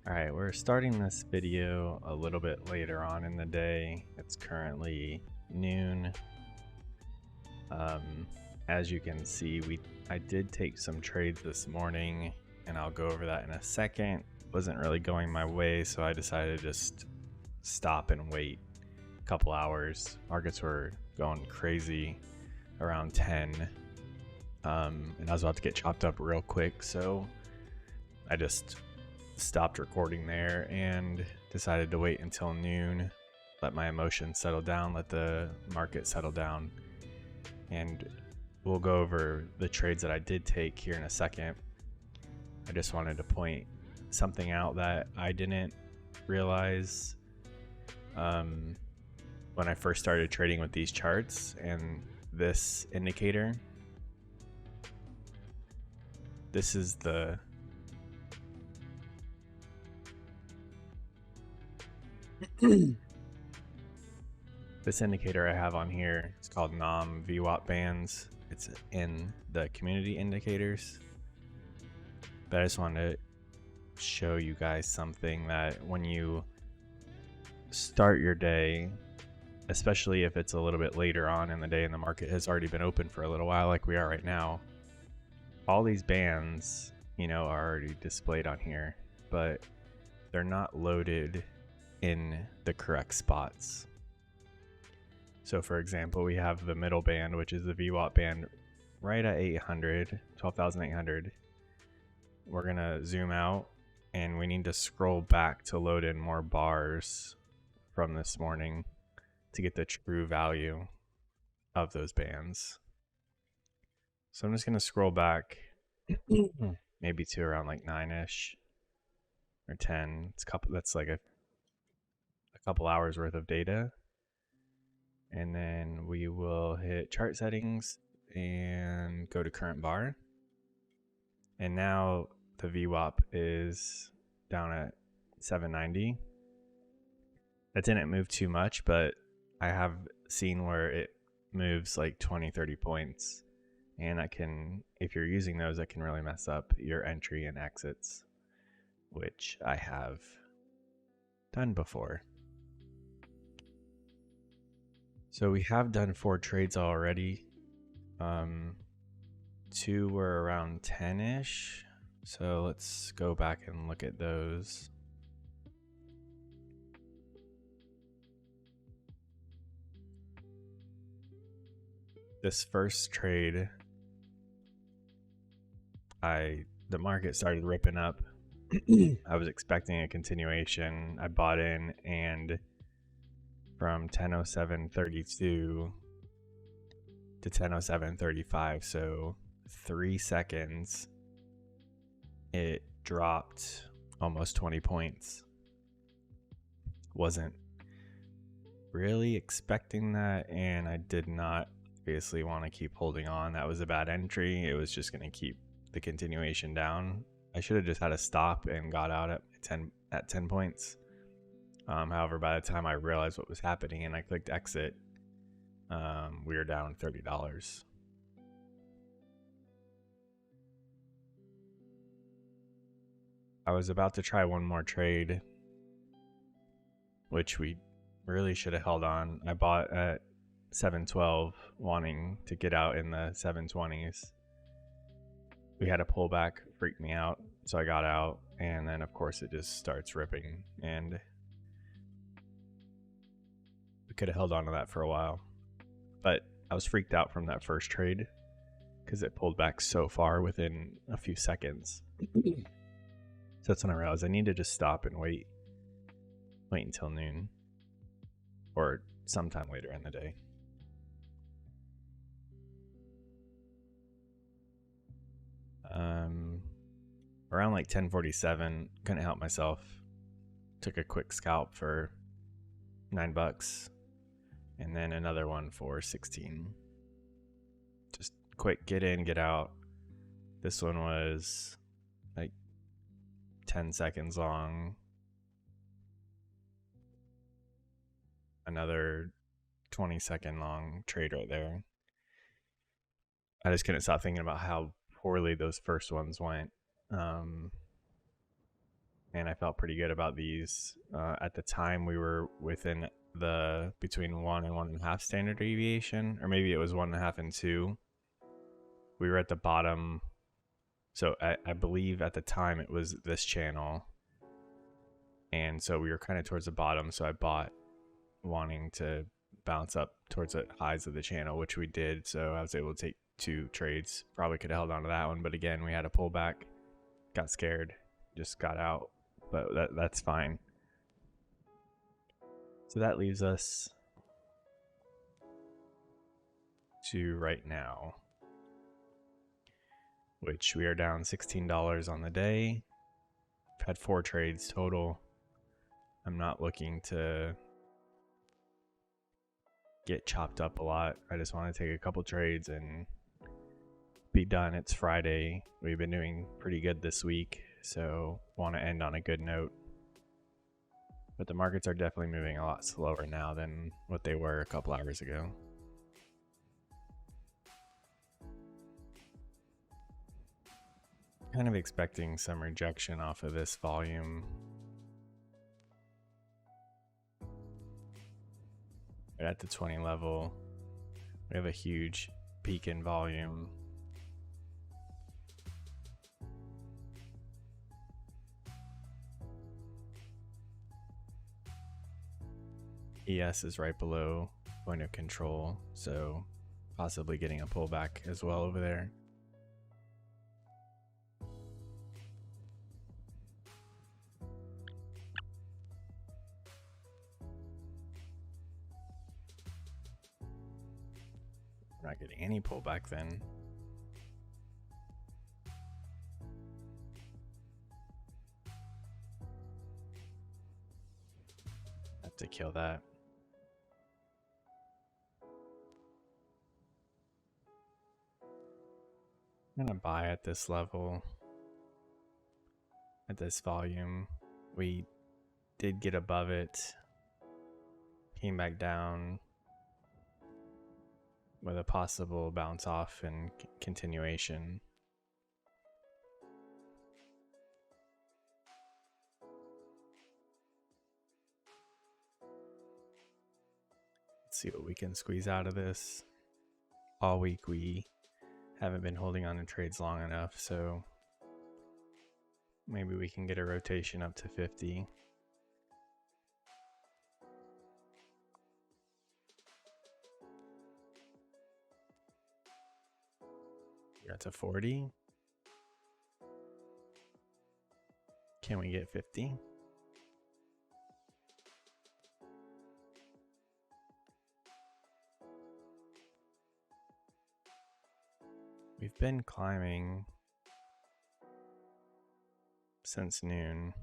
Alright, we're starting this video a little bit later on in the day. It's currently noon. As you can see, I did take some trades this morning, and I'll go over that in a second. Wasn't really going my way, so I decided to just stop and wait a couple hours. Markets were going crazy around 10, and I was about to get chopped up real quick, so I just stopped recording there and decided to wait until noon, let my emotions settle down, let the market settle down, and we'll go over the trades that I did take here in a second. I just wanted to point something out that I didn't realize when I first started trading with these charts and this indicator. This is the this indicator I have on here. It's called NOM VWAP bands. It's in the community indicators. But I just wanted to show you guys something that when you start your day, especially if it's a little bit later on in the day and the market has already been open for a little while like we are right now, all these bands, are already displayed on here, but they're not loaded in the correct spots. So for example, we have the middle band, which is the VWAP band right at 800, 12,800. We're gonna zoom out and we need to scroll back to load in more bars from this morning to get the true value of those bands. So I'm just gonna scroll back maybe to around like 9ish or 10. That's like a couple hours worth of data. And then we will hit chart settings and go to current bar. And now the VWAP is down at 790. That didn't move too much, but I have seen where it moves like 20-30 points. And if you're using those, that can really mess up your entry and exits, which I have done before. So we have done 4 trades already. 2 were around 10-ish. So let's go back and look at those. This first trade, the market started ripping up. I was expecting a continuation. I bought in, and from 10:07:32 to 10:07:35, so 3 seconds, it dropped almost 20 points. Wasn't really expecting that, and I did not obviously want to keep holding on. That was a bad entry. It was just going to keep the continuation down. I should have just had a stop and got out at 10 points. However, by the time I realized what was happening and I clicked exit, we were down $30. I was about to try one more trade, which we really should have held on. I bought at 712, wanting to get out in the 720s. We had a pullback, freaked me out, so I got out, and then of course it just starts ripping, and we could have held on to that for a while. But I was freaked out from that first trade because it pulled back so far within a few seconds. So that's when I realized I need to just stop and wait until noon or sometime later in the day. Around like 10:47, couldn't help myself. Took a quick scalp for $9, and then another one for 16. Just quick get in, get out. This one was like 10 seconds long. Another 20-second long trade right there. I just couldn't stop thinking about how poorly those first ones went. and I felt pretty good about these. At the time, we were within the between 1 and 1.5 standard deviation, or maybe it was 1.5 and 2. We were at the bottom, so I believe at the time it was this channel, and so we were kind of towards the bottom. So I bought, wanting to bounce up towards the highs of the channel, which we did. So I was able to take 2 trades. Probably could have held on to that one, but again, we had a pullback, got scared, just got out. But that's fine. So that leaves us to right now, which we are down $16 on the day. I've had 4 trades total. I'm not looking to get chopped up a lot. I just want to take a couple trades and be done. It's Friday. We've been doing pretty good this week, so want to end on a good note. But the markets are definitely moving a lot slower now than what they were a couple hours ago. Kind of expecting some rejection off of this volume. Right at the 20 level, we have a huge peak in volume. ES is right below point of control, so possibly getting a pullback as well over there. We're not getting any pullback then. Have to kill that. I'm gonna buy at this level, at this volume. We did get above it, came back down with a possible bounce off and continuation. Let's see what we can squeeze out of this. All week we haven't been holding on to trades long enough, so maybe we can get a rotation up to 50. Got to 40. Can we get 50? We've been climbing since noon.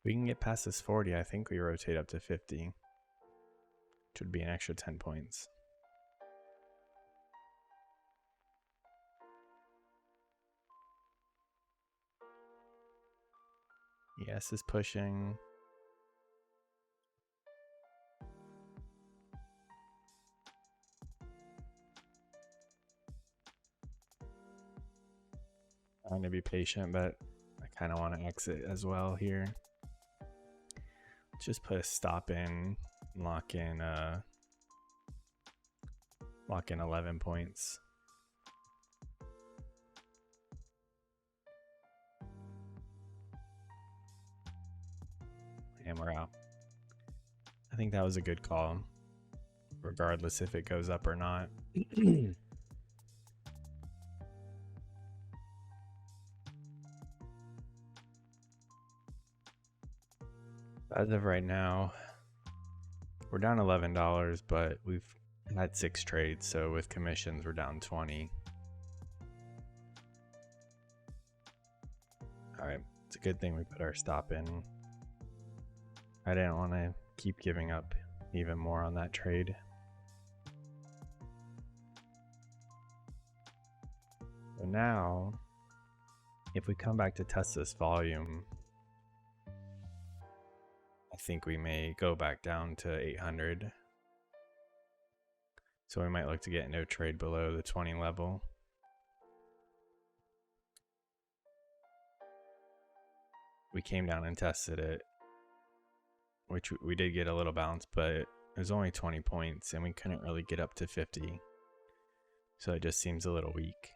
We can get past this 40, I think we rotate up to 50, which would be an extra 10 points. Yes is pushing. I'm going to be patient, but I kind of want to exit as well here. Just put a stop in, lock in 11 points. And we're out. I think that was a good call, regardless if it goes up or not. As of right now, we're down $11, but we've had 6 trades, so with commissions we're down 20. Alright, it's a good thing we put our stop in. I didn't want to keep giving up even more on that trade. So now, if we come back to test this volume, I think we may go back down to 800. So we might look to get no trade below the 20 level. We came down and tested it, which we did get a little bounce, but it was only 20 points and we couldn't really get up to 50. So it just seems a little weak.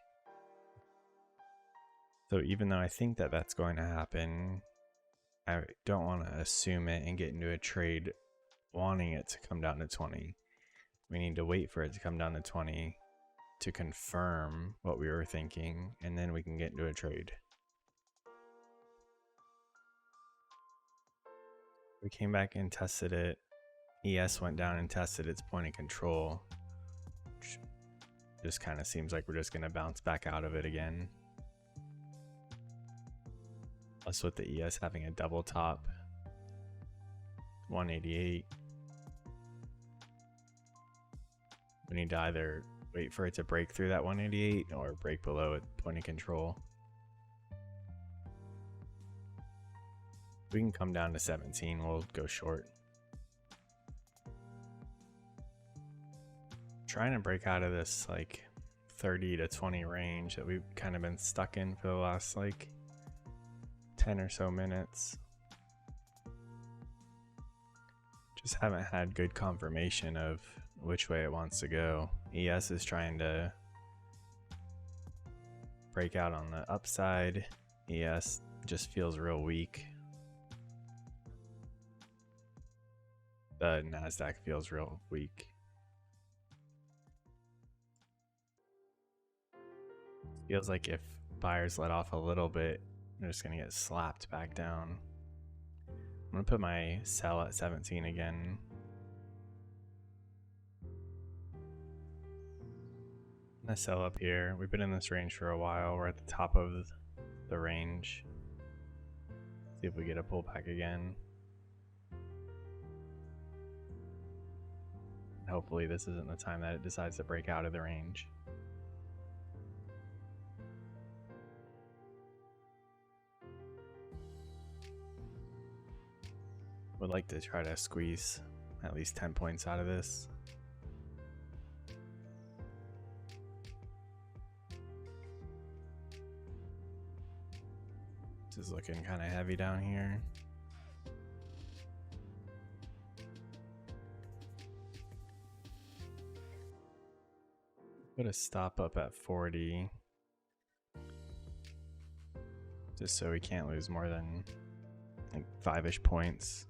So even though I think that that's going to happen, I don't want to assume it and get into a trade wanting it to come down to 20. We need to wait for it to come down to 20 to confirm what we were thinking, and then we can get into a trade. We came back and tested it. ES went down and tested its point of control. Which just kind of seems like we're just going to bounce back out of it again. Plus with the ES having a double top, 188. We need to either wait for it to break through that 188 or break below it, point of control. We can come down to 17, we'll go short. Trying to break out of this like 30 to 20 range that we've kind of been stuck in for the last like 10 or so minutes. Just haven't had good confirmation of which way it wants to go. ES is trying to break out on the upside. ES just feels real weak. The NASDAQ feels real weak. Feels like if buyers let off a little bit, they're just going to get slapped back down. I'm going to put my sell at 17 again. I'm going to sell up here. We've been in this range for a while. We're at the top of the range. See if we get a pullback again. Hopefully this isn't the time that it decides to break out of the range. Would like to try to squeeze at least 10 points out of this. This is looking kind of heavy down here. Put a stop up at 40. Just so we can't lose more than like 5-ish points.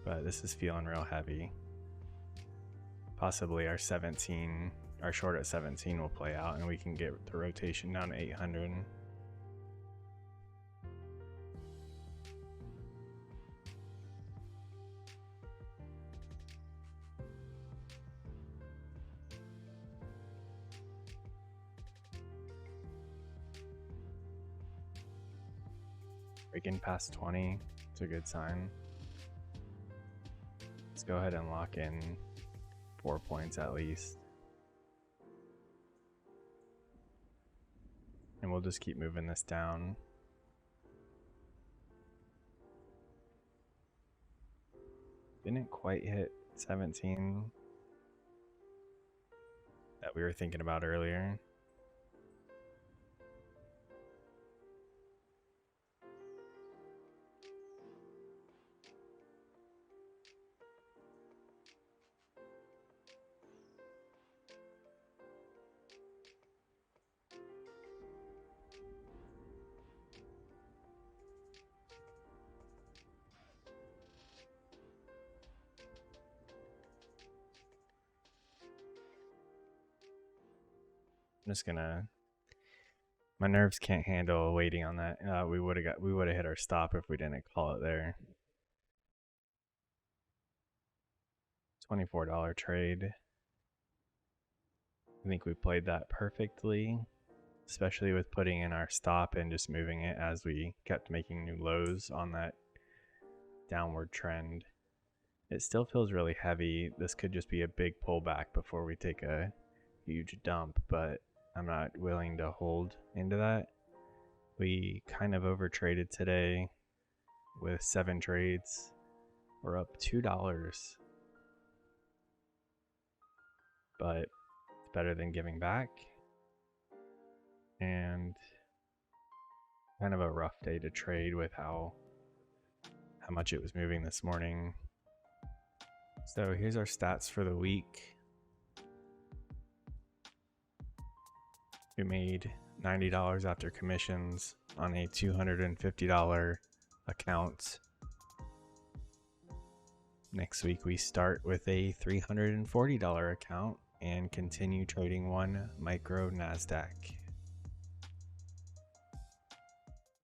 But this is feeling real heavy. Possibly our short at 17 will play out and we can get the rotation down to 800. Breaking past 20, it's a good sign. Let's go ahead and lock in 4 points at least. And we'll just keep moving this down. Didn't quite hit 17 that we were thinking about earlier. I'm just gonna. My nerves can't handle waiting on that. We would have hit our stop if we didn't call it there. $24 trade. I think we played that perfectly, especially with putting in our stop and just moving it as we kept making new lows on that downward trend. It still feels really heavy. This could just be a big pullback before we take a huge dump, but I'm not willing to hold into that. We kind of over traded today with 7 trades. We're up $2, but it's better than giving back. And kind of a rough day to trade with how much it was moving this morning. So here's our stats for the week. We made $90 after commissions on a $250 account. Next week we start with a $340 account and continue trading one micro NASDAQ.